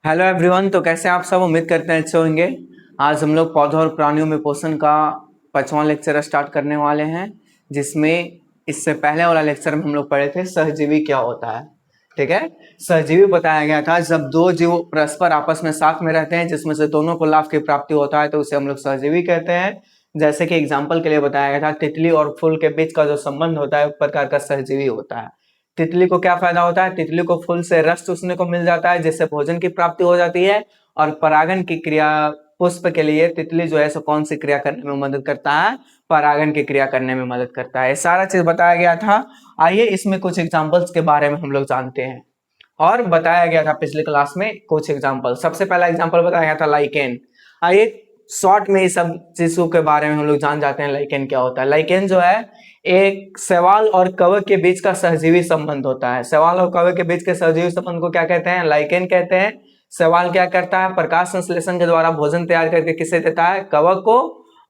Hello everyone. तो कैसे आप सब, उम्मीद करते हैं अच्छे होंगे। आज हम लोग पौधों और प्राणियों में पोषण का 5वां लेक्चर स्टार्ट करने वाले हैं, जिसमें इससे पहले वाला लेक्चर में हम लोग पढ़े थे सहजीवी क्या होता है। ठीक है, सहजीवी बताया गया था जब दो जीव परस्पर आपस में साथ में रहते हैं जिसमें से दोनों को लाभ की प्राप्ति होता है तो उसे हम लोग सहजीवी कहते हैं। जैसे कि एग्जाम्पल के लिए बताया गया था, तितली और फूल के बीच का जो संबंध होता है एक प्रकार का सहजीवी होता है। तितली को क्या फायदा होता है? तितली को फूल से रस चूसने को मिल जाता है जिससे भोजन की प्राप्ति हो जाती है। और परागण की क्रिया, पुष्प के लिए तितली जो है सो कौन सी क्रिया करने में मदद करता है? परागण की क्रिया करने में मदद करता है। सारा चीज बताया गया था। आइए इसमें कुछ एग्जांपल्स के बारे में हम लोग जानते हैं। और बताया गया था पिछले क्लास में कुछ एग्जांपल। सबसे पहला एग्जांपल बताया गया था लाइकेन। आइए शॉर्ट में इस सब चीजों के बारे में हम लोग जान जाते हैं। लाइकेन क्या होता है? लाइकेन जो है एक शैवाल और कवक के बीच का सहजीवी संबंध होता है। शैवाल और कवक के बीच के सहजीवी संबंध को क्या कहते हैं? लाइकेन कहते हैं। शैवाल क्या करता है? प्रकाश संश्लेषण के द्वारा भोजन तैयार करके किसे देता है? कवक को।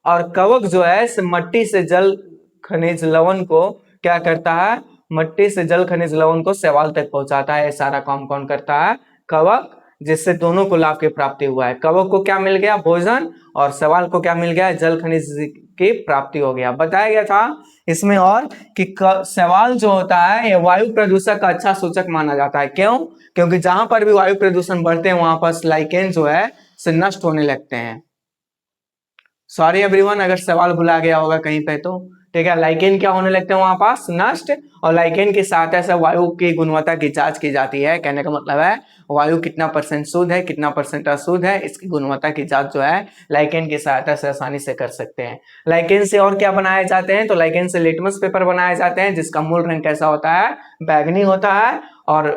और कवक जो है मट्टी से जल खनिज लवण को क्या करता है? मट्टी से जल खनिज लवण को शैवाल तक पहुंचाता है। सारा काम कौन करता है? कवक। जिससे दोनों को लाभ की प्राप्ति हुआ है। कवक को क्या मिल गया? भोजन। और शैवाल को क्या मिल गया? जल खनिज की प्राप्ति हो गया। बताया गया था इसमें और कि शैवाल जो होता है ये वायु प्रदूषण का अच्छा सूचक माना जाता है। क्यों? क्योंकि जहां पर भी वायु प्रदूषण बढ़ते हैं वहां पर लाइकेन जो है से नष्ट होने लगते हैं। सॉरी एवरीवन अगर सवाल भुला गया होगा कहीं पे तो। ठीक है, लाइकेन क्या होने लगते हैं वहां पास? नष्ट। और लाइकेन की सहायता से वायु की गुणवत्ता की जांच की जाती है। कहने का मतलब है वायु कितना परसेंट शुद्ध है, कितना परसेंट अशुद्ध है, इसकी गुणवत्ता की जांच जो है लाइकेन की सहायता से आसानी से कर सकते हैं। लाइकेन से और क्या बनाए जाते हैं? तो लाइकेन से लिटमस पेपर बनाए जाते हैं जिसका मूल रंग कैसा होता है? बैंगनी होता है। और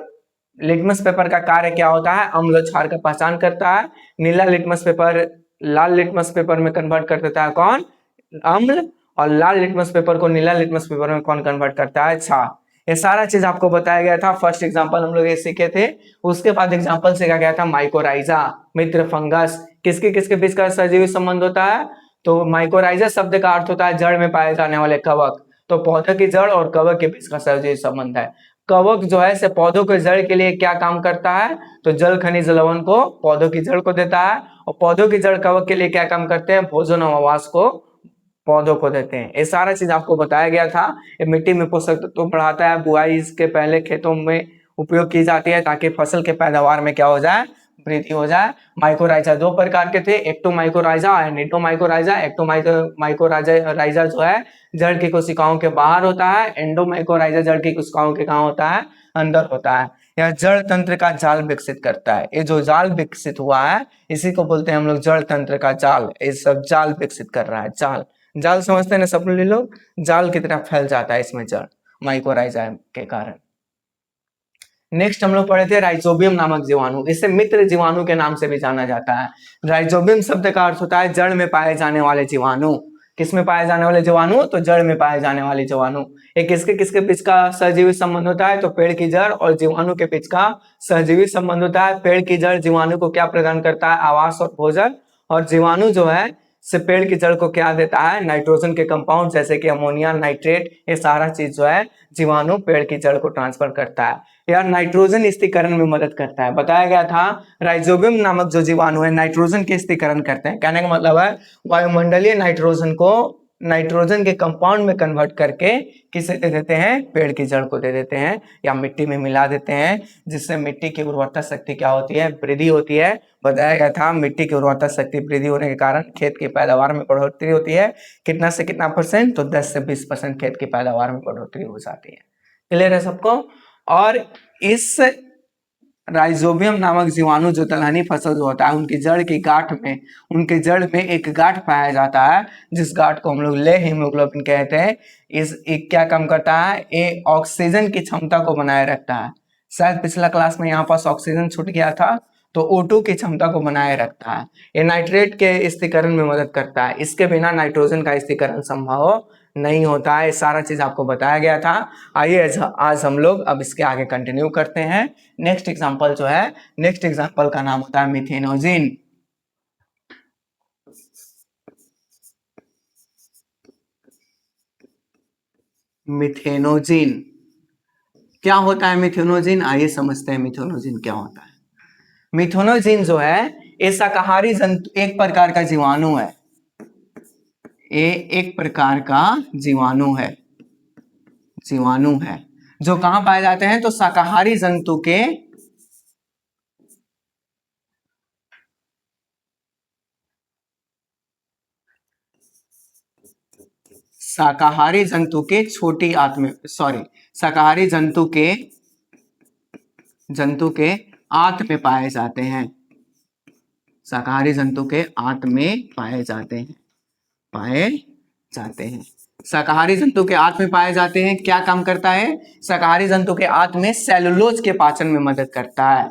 लिटमस पेपर का कार्य क्या होता है? अम्ल क्षार का पहचान करता है। नीला लिटमस पेपर लाल लिटमस पेपर में कन्वर्ट कर देता है कौन? अम्ल। और लाल लिटमस पेपर को नीला लिटमस पेपर में कौन कन्वर्ट करता है? क्षार। ये सारा चीज आपको बताया गया था। फर्स्ट एग्जांपल हम लोग ये सीखे थे। उसके बाद एग्जांपल सीखा गया था माइकोराइजा, मित्र फंगस। किसके किसके बीच का सहजीवी संबंध होता है? तो माइकोराइजा शब्द का अर्थ होता है जड़ में पाए जाने वाले कवक। तो पौधे की जड़ और कवक के बीच का सहजीवी संबंध है। कवक जो है से पौधों के जड़ के लिए क्या काम करता है? तो जल खनिज लवण को पौधों की जड़ को देता है। और पौधों की जड़ कवक के लिए क्या काम करते हैं? भोजन और आवास को पौधों को देते हैं। ये सारा चीज आपको बताया गया था। ये मिट्टी में पोषक तत्व बढ़ाता है। बुआई इसके पहले खेतों में उपयोग की जाती है ताकि फसल के पैदावार में क्या हो जाए? वृद्धि हो जाए। माइकोराइजा दो प्रकार के थे, एक्टोमाइकोराइजा और एंडोमाइकोराइजा। एक्टोमाइकोराइजा जो है जड़ की कोशिकाओं के बाहर होता है। एंडोमाइकोराइजा जड़ की कोशिकाओं के कहाँ होता है? अंदर होता है। यह जड़ तंत्र का जाल विकसित करता है। ये जो जाल विकसित हुआ है इसी को बोलते हैं हम लोग जड़ तंत्र का जाल। ये सब जाल विकसित कर रहा है। जाल, जाल समझते हैं ना सब लोग? जाल की तरह फैल जाता है इसमें जड़ माइकोराइजा के कारण। नेक्स्ट हम लोग पढ़े थे राइजोबियम नामक जीवाणु। इसे मित्र जीवाणु के नाम से भी जाना जाता है। राइजोबियम शब्द का अर्थ होता है जड़ में पाए जाने वाले जीवाणु। किस में पाए जाने वाले जीवाणु? तो जड़ में पाए जाने वाले जीवाणु। ये किसके किसके बीच का सहजीवी संबंध होता है? तो पेड़ की जड़ और जीवाणु के बीच का सहजीवी संबंध होता है। पेड़ की जड़ जीवाणु को क्या प्रदान करता है? आवास और भोजन। और जीवाणु जो है से पेड़ की जड़ को क्या देता है? नाइट्रोजन के कंपाउंड जैसे कि अमोनिया, नाइट्रेट। ये सारा चीज जो है जीवाणु पेड़ की जड़ को ट्रांसफर करता है या नाइट्रोजन स्थिरीकरण में मदद करता है। बताया गया था राइजोबियम नामक जो जीवाणु है नाइट्रोजन के स्थिरीकरण करते हैं। कहने का मतलब है वायुमंडलीय नाइट्रोजन को नाइट्रोजन के कंपाउंड में कन्वर्ट करके किसे दे देते हैं? पेड़ की जड़ को दे देते हैं या मिट्टी में मिला देते हैं, जिससे मिट्टी की उर्वरता शक्ति क्या होती है? वृद्धि होती है। बताया गया था मिट्टी की उर्वरता शक्ति वृद्धि होने के कारण खेत की पैदावार में बढ़ोतरी होती है। कितना से कितना परसेंट? तो 10 से 20% खेत की पैदावार में बढ़ोतरी हो जाती है। क्लियर है सबको? और इस राइजोबियम नामक जीवाणु जो दलहनी फसल जो होता है उनकी जड़ की गांठ में, उनके जड़ में एक गांठ पाया जाता है जिस गांठ को हम लोग ले हीमोग्लोबिन कहते हैं। इस एक क्या काम करता है? ये ऑक्सीजन की क्षमता को बनाए रखता है। शायद पिछला क्लास में यहाँ पास ऑक्सीजन छूट गया था। तो O2 की क्षमता को बनाए रखता है। ये नाइट्रेट के स्थिरीकरण में मदद करता है। इसके बिना नाइट्रोजन का स्थिरीकरण संभव नहीं होता है। सारा चीज आपको बताया गया था। आइए आज हम लोग अब इसके आगे कंटिन्यू करते हैं। नेक्स्ट एग्जांपल जो है, नेक्स्ट एग्जांपल का नाम होता है मिथेनोजिन। मिथेनोजिन क्या होता है? मिथेनोजिन आइए समझते हैं मिथेनोजिन क्या होता है। मिथुनोजिन जो है ये शाकाहारी जंतु, एक प्रकार का जीवाणु है, ये एक प्रकार का जीवाणु है, जीवाणु है जो कहां पाए जाते हैं, तो शाकाहारी जंतु के शाकाहारी जंतु के छोटी आंत में, सॉरी, शाकाहारी जंतु के आंत में पाए जाते हैं, शाकाहारी जंतु के आंत में पाए जाते हैं, पाए जाते हैं। शाकाहारी जंतु के आंत में पाए जाते हैं, क्या काम करता है, शाकाहारी जंतु के आंत में सेलुलोज के पाचन में मदद करता है,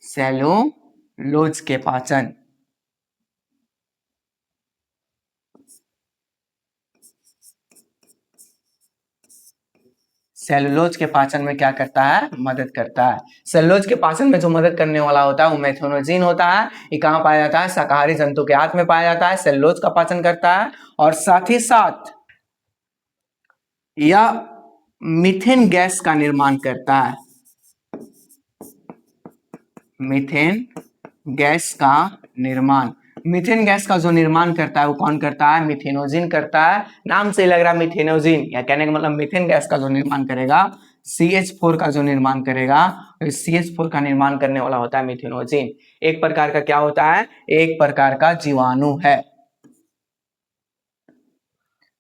सेलुलोज के पाचन, सेलुलोज के पाचन में क्या करता है, मदद करता है। सेलुलोज के पाचन में जो मदद करने वाला होता है वो मेथनोजिन होता है। ये कहां पाया जाता है, शाकाहारी जंतु के आंत में पाया जाता है, सेलुलोज का पाचन करता है और साथ ही साथ यह मीथेन गैस का निर्माण करता है, मीथेन गैस का निर्माण, मीथेन गैस का जो निर्माण करता है वो कौन करता है, मिथेनोजिन करता है। नाम से लग रहा है मिथेनोजिन, या कहने का मतलब मीथेन गैस का जो निर्माण करेगा, CH4 का जो निर्माण करेगा, CH4 का निर्माण करने वाला होता है मिथेनोजिन। एक प्रकार का क्या होता है, एक प्रकार का जीवाणु है,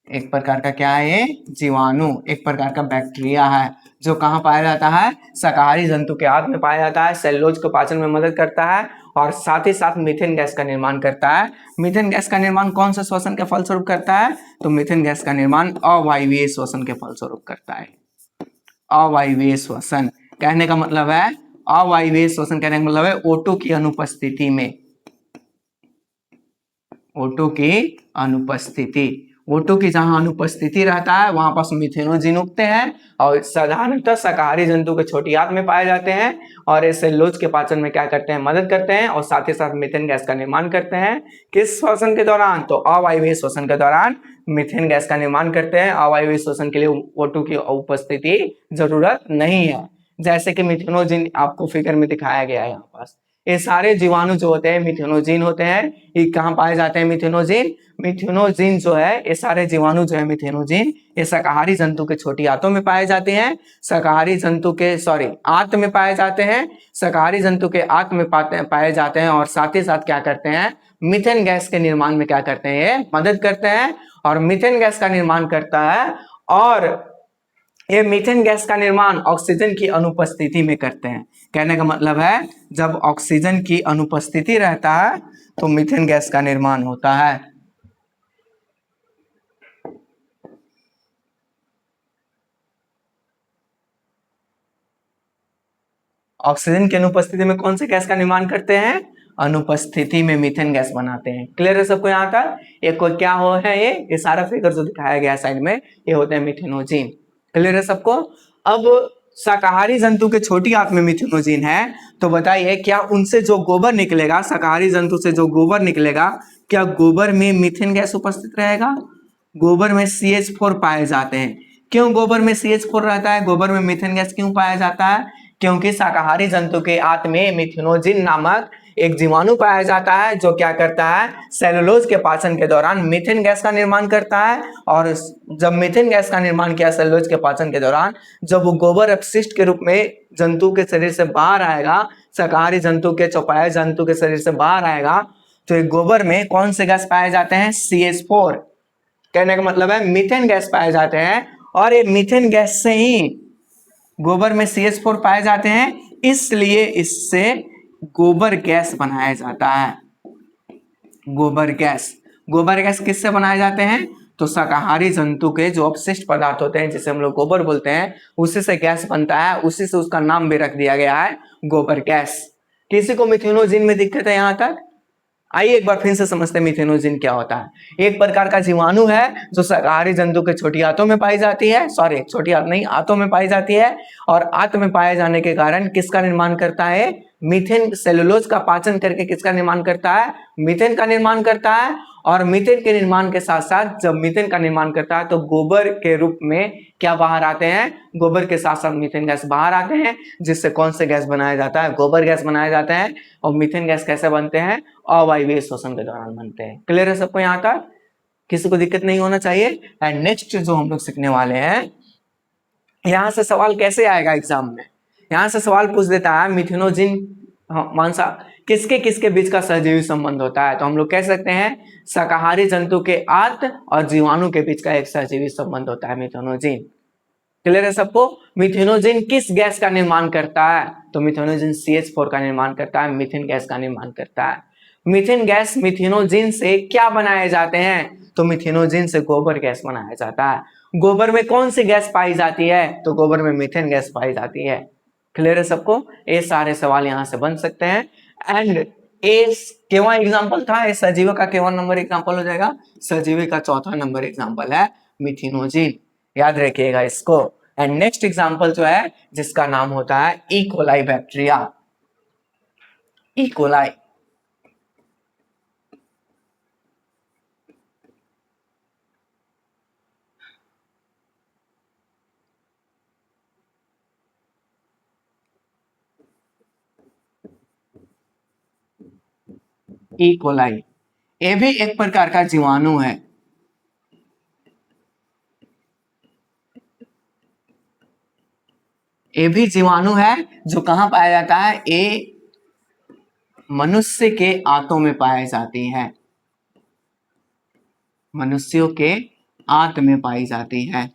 एक प्रकार का क्या है ये, जीवाणु, एक प्रकार का बैक्टीरिया है जो कहां पाया जाता है, शाकाहारी जंतु के आंत में पाया जाता है, सेलुलोज को पाचन में मदद करता है और साथ ही साथ मीथेन गैस का निर्माण करता है। मीथेन गैस का निर्माण कौन सा श्वसन के फलस्वरूप करता है, तो मीथेन गैस का निर्माण अवायवीय श्वसन के फलस्वरूप करता है, अवायवीय श्वसन, कहने का मतलब है अवायवीय श्वसन, कहने का मतलब है O2 की अनुपस्थिति में, O2 की अनुपस्थिति, O2 की जहां अनुपस्थिति रहता है वहां पास मिथेनोजिन उगते हैं और साधारणतः शाकाहारी जंतु के छोटी आंत में पाए जाते हैं और ये सेलुलोज के पाचन में क्या करते हैं, मदद करते हैं और साथ ही साथ मीथेन गैस का निर्माण करते हैं। किस श्वसन के दौरान, तो अवायवीय श्वसन के दौरान मीथेन गैस का निर्माण करते हैं। अवायवीय श्वसन के लिए O2 की उपस्थिति जरूरत नहीं है, जैसे कि मिथेनोजिन आपको फिगर में दिखाया गया है यहाँ पास। ये सारे जीवाणु जो होते हैं मिथेनोजिन होते हैं। ये कहाँ पाए जाते हैं मिथेनोजिन, मिथेनोजिन जो है ये सारे जीवाणु जो है मिथेनोजिन, ये शाकाहारी जंतु के छोटी आंतों में पाए जाते हैं, शाकाहारी जंतु के आंत में पाए जाते हैं, शाकाहारी जंतु के आंत में पाए जाते हैं और साथ ही साथ क्या करते हैं, मीथेन गैस के निर्माण में क्या करते हैं, ये मदद करते हैं और मीथेन गैस का निर्माण करता है। और ये मीथेन गैस का निर्माण ऑक्सीजन की अनुपस्थिति में करते हैं, कहने का मतलब है जब ऑक्सीजन की अनुपस्थिति रहता है तो मीथेन गैस का निर्माण होता है। ऑक्सीजन की अनुपस्थिति में कौन से गैस का निर्माण करते हैं, अनुपस्थिति में मीथेन गैस बनाते हैं। क्लियर है सबको यहाँ तक, ये कोई क्या हो है, ये सारा फिगर जो दिखाया गया साइड में ये होते हैं मिथेनोजिन। क्लियर है सबको। अब शाकाहारी जंतु के छोटी आंत में मिथेनोजिन है, तो बताइए क्या उनसे जो गोबर निकलेगा, शाकाहारी जंतु से जो गोबर निकलेगा, क्या गोबर में मीथेन गैस उपस्थित रहेगा, गोबर में CH4 पाए जाते हैं। क्यों गोबर में CH4 रहता है, गोबर में मीथेन गैस क्यों पाया जाता है, क्योंकि शाकाहारी जंतु के आंत में मिथेनोजिन नामक एक जीवाणु पाया जाता है जो क्या करता है, सेलुलोज के पाचन के दौरान मीथेन गैस का निर्माण करता है। और जब मीथेन गैस का निर्माण किया सेलुलोज के पाचन के दौरान, जब वो गोबर अपशिष्ट के रूप में जंतु के शरीर से बाहर आएगा, शाकाहारी जंतु के चौपाया जंतु के शरीर से बाहर आएगा, तो एक गोबर में कौन से गैस पाए जाते हैं, CH4, कहने का मतलब है मीथेन गैस पाए जाते हैं। और ये मीथेन गैस से ही गोबर में CH4 पाए जाते हैं, इसलिए इससे गोबर गैस बनाया जाता है। गोबर गैस, गोबर गैस किससे बनाए जाते हैं, तो शाकाहारी जंतु के जो अपशिष्ट पदार्थ होते हैं जिसे हम लोग गोबर बोलते हैं, उसी से गैस बनता है, उसी से उसका नाम भी रख दिया गया है गोबर गैस। किसी को मिथेनोजिन में दिक्कत है यहाँ तक, आइए एक बार फिर से समझते हैं मिथेनोजिन क्या होता है। एक प्रकार का जीवाणु है जो शाकाहारी जंतु के छोटी आंतों में पाई जाती है, सॉरी छोटी आंत नहीं, आंतों में पाई जाती है और आंत में पाए जाने के कारण किसका निर्माण करता है, मीथेन सेलुलोज का पाचन करके किसका निर्माण करता है, मीथेन का निर्माण करता है। और मीथेन के निर्माण के साथ साथ जब मीथेन का निर्माण करता है तो गोबर के रूप में क्या बाहर आते हैं, गोबर के साथ साथ मीथेन गैस बाहर आते हैं, जिससे कौन से गैस बनाया जाता है, गोबर गैस बनाया जाता है। और मीथेन गैस कैसे बनते हैं, अवायवीय श्वसन के दौरान बनते हैं। क्लियर है सबको यहाँ तक, किसी को दिक्कत नहीं होना चाहिए। एंड नेक्स्ट जो हम लोग सीखने वाले हैं, यहां से सवाल कैसे आएगा एग्जाम में, यहां से सवाल पूछ देता है मिथेनोजिन मांसा किसके किसके बीच का सहजीवी संबंध होता है। तो हम लोग कह सकते हैं शाकाहारी जंतु के आंत और जीवाणु के बीच का एक सहजीवी संबंध होता है मिथेनोजिन। क्लियर है सबको। मिथेनोजिन किस गैस का निर्माण करता है, तो मिथेनोजिन CH4 का निर्माण करता है, मीथेन गैस का निर्माण करता है। मीथेन गैस मिथेनोजिन से क्या बनाए जाते हैं, तो मिथेनोजिन से गोबर गैस बनाया जाता है। गोबर में कौन सी गैस पाई जाती है, तो गोबर में मीथेन गैस पाई जाती है। क्लियर है सबको, ये सारे सवाल यहां से बन सकते हैं। एंड ए केवल एग्जांपल था, ये सजीव का केवल नंबर एग्जांपल हो जाएगा, सजीवी का चौथा नंबर एग्जांपल है मिथेनोजिन, याद रखिएगा इसको। एंड नेक्स्ट एग्जांपल जो है जिसका नाम होता है इकोलाई बैक्टीरिया, इकोलाई। इकोलाई ये भी एक प्रकार का जीवाणु है। ये भी जीवाणु है जो कहां पाया जाता है, ये मनुष्य के आंतों में पाई जाती है, मनुष्यों के आंत में पाई जाती है,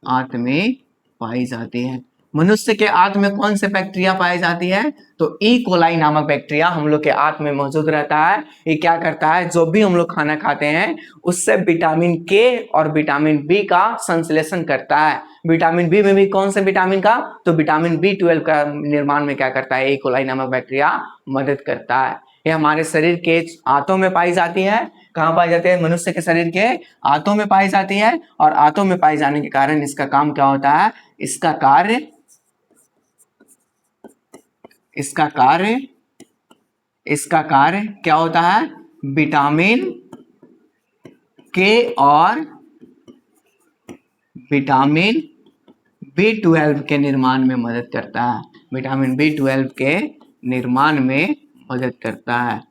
आंत में पाई जाती है। मनुष्य के आंत में कौन से बैक्टीरिया पाई जाती है, तो ई कोलाई नामक बैक्टीरिया हम लोग के आंत में मौजूद रहता है। ये क्या करता है, जो भी हम लोग खाना खाते हैं उससे विटामिन के और विटामिन बी का संश्लेषण करता है। विटामिन बी में भी कौन से विटामिन का, तो विटामिन B12 का निर्माण में क्या करता है, ई कोलाई नामक बैक्टीरिया मदद करता है। ये हमारे शरीर के आंतों में पाई जाती है। कहाँ पाई जाती है, मनुष्य के शरीर के आंतों में पाई जाती है। और आंतों में पाई जाने के कारण इसका काम क्या होता है, इसका कार्य क्या होता है, विटामिन के और विटामिन B12 के निर्माण में मदद करता है, विटामिन B12 के निर्माण में मदद करता है,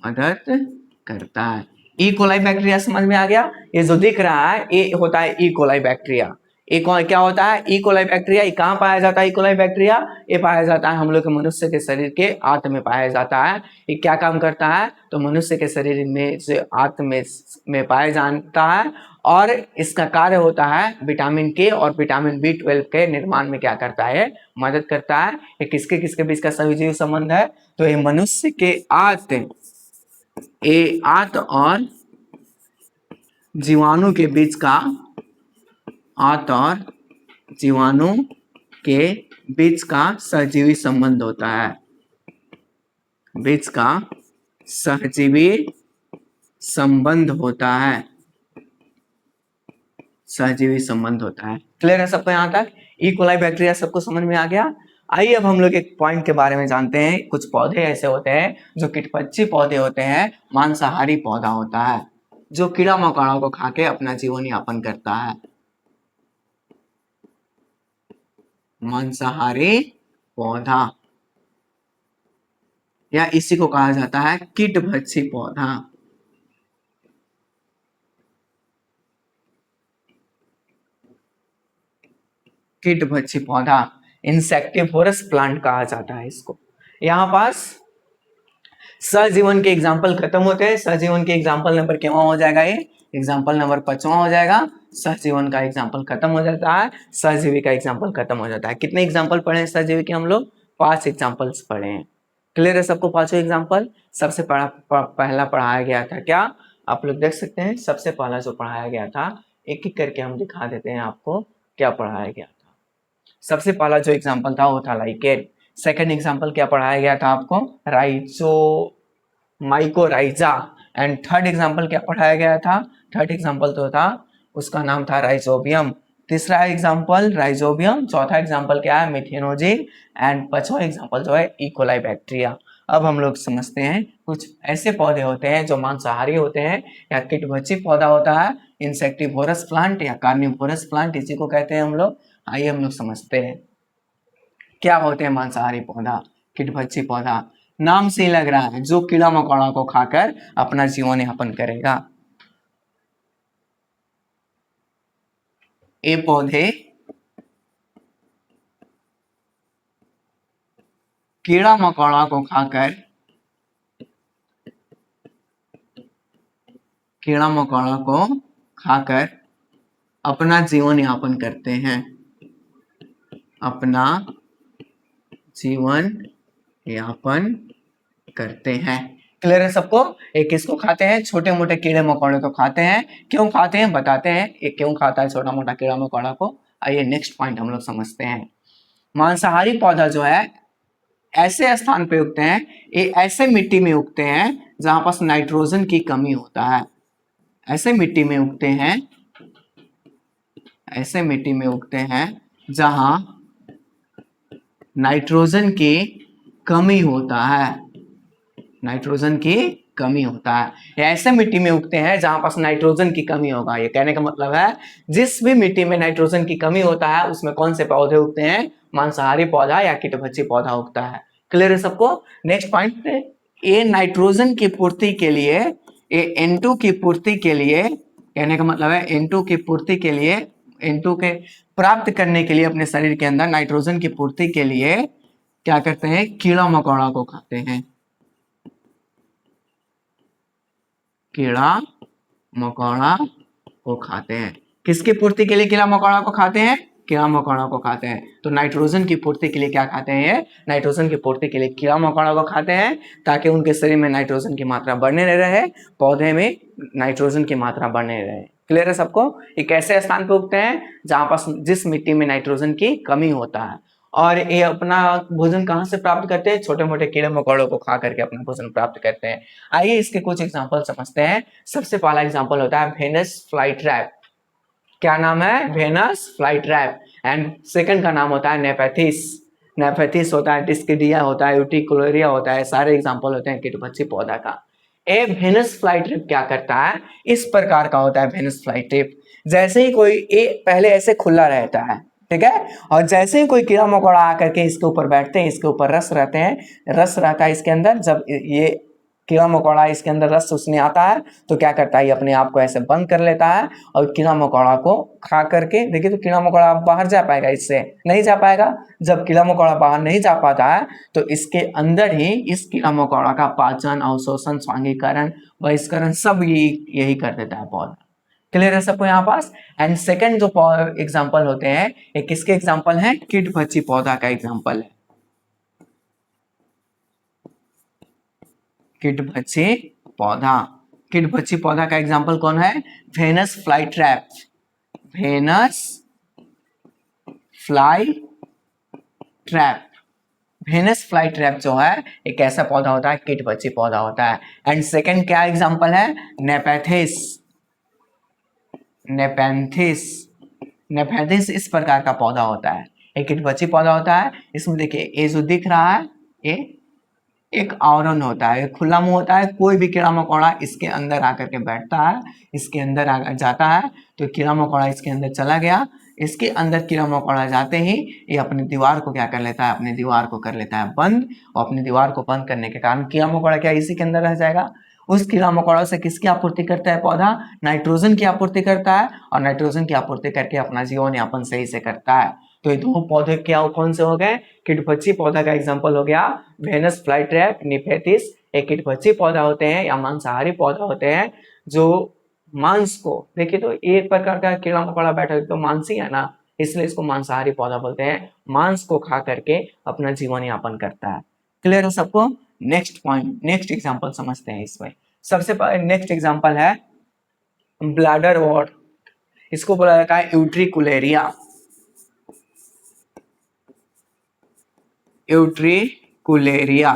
मदद करता है। ई कोलाई बैक्टीरिया समझ में आ गया। ये जो दिख रहा है ये होता है ई कोलाई बैक्टीरिया। क्या होता है, ई कोलाई बैक्टीरिया। ये कहाँ पाया जाता है, ई कोलाई बैक्टीरिया ये पाया जाता है हम लोग के मनुष्य के शरीर के आंत में पाया जाता है। ये क्या काम करता है, तो मनुष्य के शरीर में से आंत में पाया जाता है। और इसका कार्य होता है विटामिन के और विटामिन B12 के निर्माण में क्या करता है, मदद करता है। ये किसके किसके बीच का सहजीवी संबंध है, तो ये मनुष्य के आंत और जीवाणु के बीच का, आंत और जीवाणु के बीच का सहजीवी संबंध होता है, बीच का सहजीवी संबंध होता है, सहजीवी संबंध होता है। क्लियर है सबको यहाँ तक, ई कोलाई बैक्टीरिया सबको समझ में आ गया। आइए अब हम लोग एक पॉइंट के बारे में जानते हैं। कुछ पौधे ऐसे होते हैं जो कीटपक्षी पौधे होते हैं, मांसाहारी पौधा होता है जो कीड़ा मकोड़ों को खा के अपना जीवन यापन करता है, मांसाहारी पौधा, या इसी को कहा जाता है कीटभक्षी पौधा। कीटभक्षी पौधा, इंसेक्टिवोरस प्लांट कहा जाता है इसको। यहाँ पास सहजीवन के एग्जाम्पल खत्म होते हैं। सहजीवन के एग्जाम्पल नंबर क्या हो जाएगा, ये एग्जाम्पल नंबर 5 हो जाएगा। सहजीवन का एग्जाम्पल खत्म हो जाता है, सहजीवी का एग्जाम्पल खत्म हो जाता है। कितने एग्जाम्पल पढ़े हैं सहजीवी के, हम लोग 5 एग्जाम्पल्स पढ़े हैं। क्लियर है सबको, 5 एग्जाम्पल। सबसे पहला पढ़ाया गया था क्या, आप लोग देख सकते हैं। सबसे पहला जो पढ़ाया गया था, एक एक करके हम दिखा देते हैं आपको क्या पढ़ाया गया था। सबसे पहला जो एग्जाम्पल था वो था लाइकेन। सेकंड एग्जाम्पल क्या पढ़ाया गया था आपको, माइकोराइजा। एंड थर्ड एग्जाम्पल क्या पढ़ाया गया था, थर्ड एग्जाम्पल तो था, उसका नाम था राइजोबियम। तीसरा एग्जाम्पल राइजोबियम, चौथा एग्जाम्पल क्या है मिथेनोजिन, एंड पांचवा एग्जाम्पल जो है इकोलाई बैक्टीरिया। अब हम लोग समझते हैं कुछ ऐसे पौधे होते हैं जो मांसाहारी होते हैं या कीटभक्षी पौधा होता है, इंसेक्टिवोरस प्लांट या कार्निवोरस प्लांट इसी को कहते हैं हम लोग। आइए हम लोग समझते हैं क्या होते हैं मांसाहारी पौधा, कीटभक्षी पौधा। नाम से ही लग रहा है जो कीड़ा मकोड़ा को खाकर अपना जीवन यापन करेगा। ये पौधे कीड़ा मकोड़ा को खाकर अपना जीवन यापन करते हैं, अपना जीवन यापन करते हैं। क्लियर है सबको? एक किसको खाते हैं? छोटे मोटे कीड़े मकोड़े को खाते हैं। क्यों खाते हैं बताते हैं, ये क्यों खाता है छोटा मोटा कीड़ा मकोड़ा को। आइए नेक्स्ट पॉइंट हम लोग समझते हैं। मांसाहारी पौधा जो है ऐसे स्थान पे उगते हैं, ये ऐसे मिट्टी में उगते हैं जहां पास नाइट्रोजन की कमी होता है। ऐसे मिट्टी में उगते हैं, ऐसे मिट्टी में उगते हैं जहां नाइट्रोजन की कमी होता है, नाइट्रोजन की कमी होता है। या ऐसे मिट्टी में उगते हैं जहां पास नाइट्रोजन की कमी होगा। ये कहने का मतलब है जिस भी मिट्टी में नाइट्रोजन की कमी होता है उसमें कौन से पौधे उगते हैं? मांसाहारी पौधा या कीटभक्षी पौधा उगता है। क्लियर है सबको? नेक्स्ट पॉइंट, ये नाइट्रोजन की पूर्ति के लिए, ये N2 की पूर्ति के लिए, कहने का मतलब है N2 की पूर्ति के लिए, N2 के प्राप्त करने के लिए अपने शरीर के अंदर नाइट्रोजन की पूर्ति के लिए क्या करते हैं? कीड़ा मकोड़ा को खाते हैं, कीड़ा मकोड़ा को खाते हैं। किसकी पूर्ति के लिए कीड़ा मकोड़ा को खाते हैं? कीड़ा मकोड़ा को खाते हैं। तो नाइट्रोजन की पूर्ति के लिए क्या खाते हैं? ये नाइट्रोजन की पूर्ति के लिए कीड़ा मकोड़ा को खाते हैं ताकि उनके शरीर में नाइट्रोजन की मात्रा बढ़ने रहे, पौधे में नाइट्रोजन की मात्रा बढ़ने रहे। क्लियर है सबको? ये कैसे स्थान पे उगते हैं? जहां पास जिस मिट्टी में नाइट्रोजन की कमी होता है। और ये अपना भोजन कहाँ से प्राप्त करते हैं? छोटे मोटे कीड़े मकोड़ों को खा करके अपना भोजन प्राप्त करते हैं। आइए इसके कुछ एग्जांपल समझते हैं। सबसे पहला एग्जांपल होता है वेनस फ्लाई ट्रैप। क्या नाम है? Venus fly trap. And second का नाम होता है नेपेथिस। नेपेथिस होता है, डिस्किडिया होता है, यूटिकुलेरिया होता है, सारे एग्जांपल होते हैं कीटभक्षी पौधा का। ए वेनस फ्लाई ट्रैप क्या करता है? इस प्रकार का होता है वेनस फ्लाई ट्रैप। जैसे ही कोई ए पहले ऐसे खुला रहता है, ठीक है, और जैसे ही कोई कीड़ा मकोड़ा आकर के इसके ऊपर बैठते हैं, इसके ऊपर रस रहते हैं, रस रहता है इसके अंदर, जब ये कीड़ा मकोड़ा इसके अंदर रस चूसने आता है तो क्या करता है? ये अपने आप को ऐसे बंद कर लेता है और कीड़ा मकोड़ा को खा करके, देखिए तो कीड़ा मकोड़ा बाहर जा पाएगा? इससे नहीं जा पाएगा। जब कीड़ा मकोड़ा बाहर नहीं जा पाता है तो इसके अंदर ही इस कीड़ा मकोड़ा का पाचन, अवशोषण, स्वांगीकरण, बहिष्करण सब यही कर देता है पौधा। क्लियर है सबको यहाँ पास? एंड सेकंड जो एग्जांपल होते हैं, ये किसके एग्जांपल हैं? कीटभक्षी पौधा का एग्जांपल है। कीटभक्षी पौधा, कीटभक्षी पौधा का एग्जांपल कौन है? Venus fly trap. Venus fly trap, Venus fly trap जो है एक ऐसा पौधा होता है, कीटभक्षी पौधा होता है। एंड सेकंड क्या एग्जांपल है? नेपेथिस। नेपेंथिस, नेपेंथिस इस प्रकार का पौधा होता है, एक कीटभक्षी पौधा होता है। इसमें देखिए ये जो दिख रहा है ये एक आवरण होता है, खुला मुंह होता है। कोई भी कीड़ा मकोड़ा इसके अंदर आकर के बैठता है, इसके अंदर आकर जाता है तो कीड़ा मकोड़ा इसके अंदर चला गया। इसके अंदर कीड़ा मकोड़ा जाते ही ये अपनी दीवार को क्या कर लेता है? अपनी दीवार को कर लेता है बंद, और अपनी दीवार को बंद करने के कारण कीड़ा मकोड़ा क्या इसी के अंदर रह जाएगा। उस कीड़ा मकोड़ा से किसकी आपूर्ति करता है पौधा? नाइट्रोजन की आपूर्ति करता है, और नाइट्रोजन की आपूर्ति करके अपना जीवन यापन सही से करता है। तो ये दो पौधे क्या कौन से हो गए? कीटभक्षी पौधा का एग्जांपल हो गया वेनस फ्लाई ट्रैप, नेपेथिस। एक कीटभक्षी पौधा होते हैं या मांसाहारी पौधा होते हैं जो मांस को, देखिए तो एक प्रकार का कीड़ा मकोड़ा बैठा तो मांसी है ना, इसलिए इसको मांसाहारी पौधा बोलते हैं। मांस को खा करके अपना जीवन यापन करता है। क्लियर है सबको? नेक्स्ट पॉइंट, नेक्स्ट एग्जांपल समझते हैं इसमें। सबसे पहले नेक्स्ट एग्जांपल है ब्लैडर वॉट। इसको बोला जाता है यूट्रिकुलेरिया। यूट्रिकुलेरिया,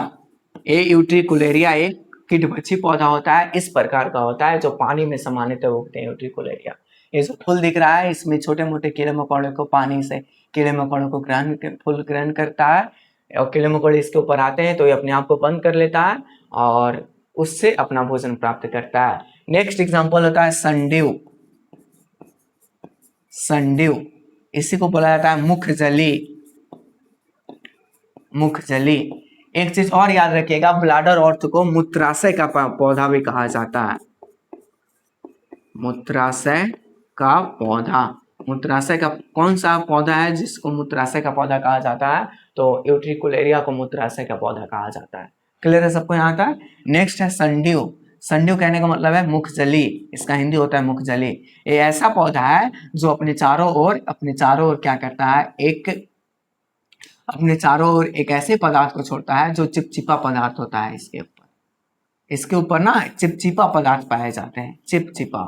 ये यूट्रिकुलेरिया एक कीटभक्षी पौधा होता है, इस प्रकार का होता है जो पानी में सामान्यतः उगते हैं यूट्रिकुलेरिया। ये जो फूल दिख रहा है इसमें छोटे मोटे कीड़े मकोड़े को पानी से कीड़े मकोड़ों को फूल ग्रहण करता है और कीड़े मकोड़े इसके ऊपर आते हैं तो ये अपने आप को बंद कर लेता है और उससे अपना भोजन प्राप्त करता है। नेक्स्ट एग्जांपल होता है संडिव। संडिव इसी को बोला जाता है मुखजली। मुखजली। एक चीज और याद रखिएगा, ब्लाडर ऑर्थ को मूत्राशय का पौधा भी कहा जाता है। मूत्राशय का पौधा। मूत्राशय का कौन सा पौधा है जिसको मूत्राशय का पौधा कहा जाता है? तो यूट्रिकुलेरिया को मूत्राशय का पौधा कहा जाता है। क्लियर है सबको यहाँ तक? नेक्स्ट है संडिव। संडिव कहने का मतलब है मुखजली, इसका हिंदी होता है मुखजली। ये ऐसा पौधा है जो अपने चारों ओर क्या करता है, अपने चारों ओर एक ऐसे पदार्थ को छोड़ता है जो चिपचिपा पदार्थ होता है। इसके ऊपर ना चिपचिपा पदार्थ पाए जाते हैं। चिपचिपा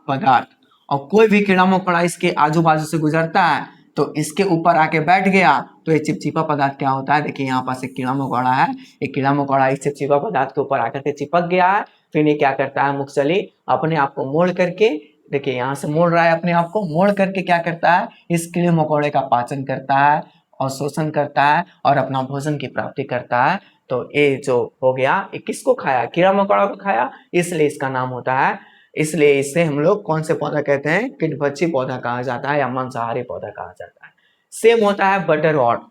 पदार्थ। और कोई भी कीड़ा मकोड़ा इसके आजू बाजू से गुजरता है तो इसके ऊपर आके बैठ गया तो ये चिपचिपा पदार्थ क्या होता है, देखिए यहाँ पास एक कीड़ा मकोड़ा है, एक कीड़ा मकोड़ा इस चिपचिपा पदार्थ के ऊपर आकर के चिपक गया है। फिर ये क्या करता है, मुखचली अपने आप को मोड़ करके, देखिए यहाँ से मोड़ रहा है, अपने आप को मोड़ करके क्या करता है, इस कीड़े मकोड़े का पाचन करता है और शोषण करता है और अपना भोजन की प्राप्ति करता है। तो ये जो हो गया, ये किसको खाया, कीड़ा मकोड़ा को खाया, इसलिए इसका नाम होता है, इसलिए इसे हम लोग कौन से पौधा कहते हैं, कीटभक्षी पौधा कहा जाता है या मांसाहारी पौधा कहा जाता है। सेम होता है बटरवॉर्थ।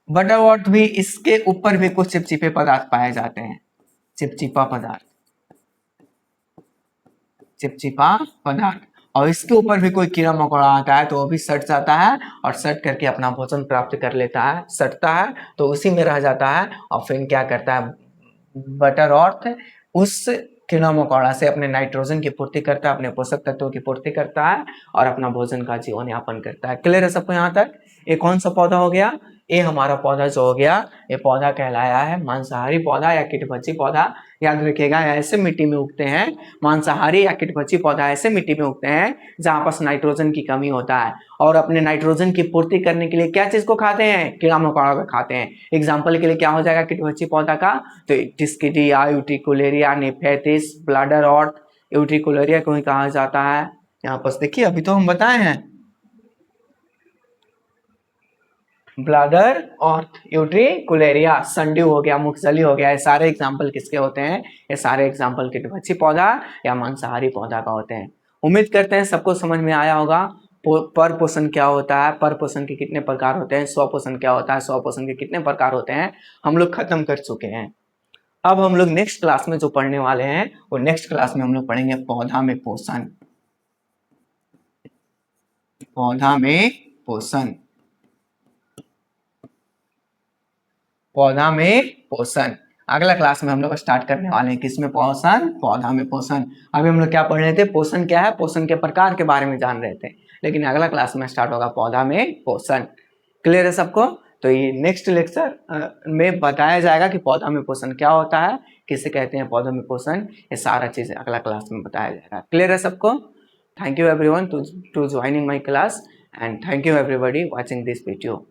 बटरवॉर्थ भी, इसके ऊपर भी कुछ चिपचिपे पदार्थ पाए जाते हैं। चिपचिपा पदार्थ और इसके ऊपर भी कोई कीड़ा मकोड़ा आता है तो वो भी सट जाता है और सट करके अपना भोजन प्राप्त कर लेता है, सटता है तो उसी में रह जाता है और फिर क्या करता है, बटरवॉर्थ उस कीड़ा मकोड़ा से अपने नाइट्रोजन की पूर्ति करता है, अपने पोषक तत्वों की पूर्ति करता है और अपना भोजन का जीवन यापन करता है। क्लियर है सबको यहाँ तक? ये कौन सा पौधा हो गया, ये हमारा पौधा जो हो गया, ये पौधा कहलाया है मांसाहारी पौधा या कीटभक्षी पौधा। याद रखिएगा, ऐसे मिट्टी में उगते हैं, मांसाहारी या कीटभक्षी पौधा ऐसे मिट्टी में उगते हैं जहां पर नाइट्रोजन की कमी होता है और अपने नाइट्रोजन की पूर्ति करने के लिए क्या चीज को खाते हैं, कीड़ा मकोड़ा को खाते हैं। एग्जाम्पल के लिए क्या हो जाएगा कीटभक्षी पौधा का, तो डिस्किडिया, यूट्रिकुलेरिया, निफेथिस, ब्लाडरवॉर्थ, यूट्रिकुलेरिया को ही कहा जाता है। यहाँ पर देखिए अभी तो हम बताए हैं ब्लाडर और यूट्रिकुलेरिया, संडिव हो गया, मुखचली हो गया, ये सारे एग्जाम्पल किसके होते हैं, ये सारे एग्जाम्पल कीटभक्षी पौधा या मांसाहारी पौधा का होते हैं। उम्मीद करते हैं सबको समझ में आया होगा। पर पोषण क्या होता है, पर पोषण के कितने प्रकार होते हैं, स्वपोषण क्या होता है, स्वपोषण के कितने प्रकार होते हैं, हम लोग खत्म कर चुके हैं। अब हम लोग नेक्स्ट क्लास में जो पढ़ने वाले हैं वो नेक्स्ट क्लास में हम लोग पढ़ेंगे पौधा में पोषण। पौधा में पोषण, पौधा में पोषण अगला क्लास में हम लोग स्टार्ट करने वाले हैं। किसमें पोषण, पौधा में पोषण। अभी हम लोग क्या पढ़ रहे थे, पोषण क्या है, पोषण के प्रकार के बारे में जान रहे थे, लेकिन अगला क्लास में स्टार्ट होगा पौधा में पोषण। क्लियर है सबको? तो ये नेक्स्ट लेक्चर में बताया जाएगा कि पौधा में पोषण क्या होता है, किसे कहते हैं पौधा में पोषण, ये सारा चीज अगला क्लास में बताया जाएगा। क्लियर है सबको? Thank you everyone to joining my class and thank you everybody watching this video.